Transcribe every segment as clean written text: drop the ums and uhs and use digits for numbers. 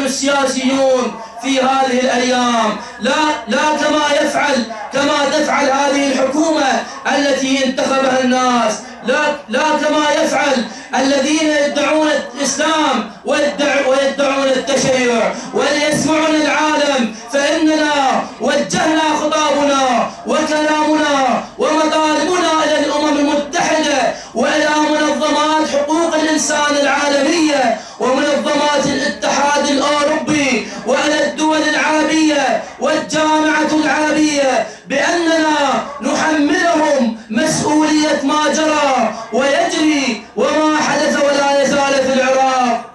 يفعل السياسيون في هذه الأيام، لا كما تفعل هذه الحكومة التي انتخبها الناس، لا كما يفعل الذين يدعون الإسلام ويدعون التشيع وليسمعنا العالم. فإننا وجهنا خطابنا وكلامنا ومطالبنا إلى الأمم المتحدة وإلى منظمات حقوق الإنسان العالمية ومنظمات الاتحاد الأوروبي وإلى الدول العربية والجامعة العربية بأننا نحملهم مسؤولية ما جرى ويجري وما حدث ولا يزال في العراق،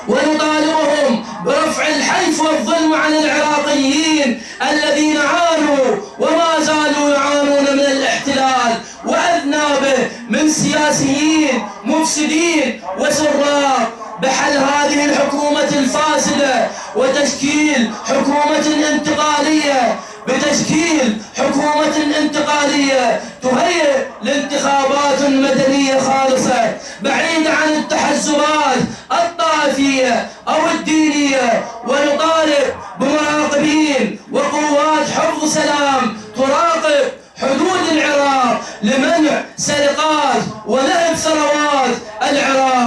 ونطالبهم برفع الحيف والظلم عن العراقيين الذين عانوا وما زالوا يعانون من الاحتلال وأذنابه من سياسيين مفسدين وسراق، بحل هذه الحكومة الفاسدة وتشكيل حكومة انتقالية، بتشكيل حكومة انتقالية تهيئ لانتخابات مدنية خالصة بعيدة عن التحزبات الطائفية أو الدينية. ونطالب بمراقبين وقوات حفظ سلام تراقب حدود العراق لمنع سرقات ونهب ثروات العراق.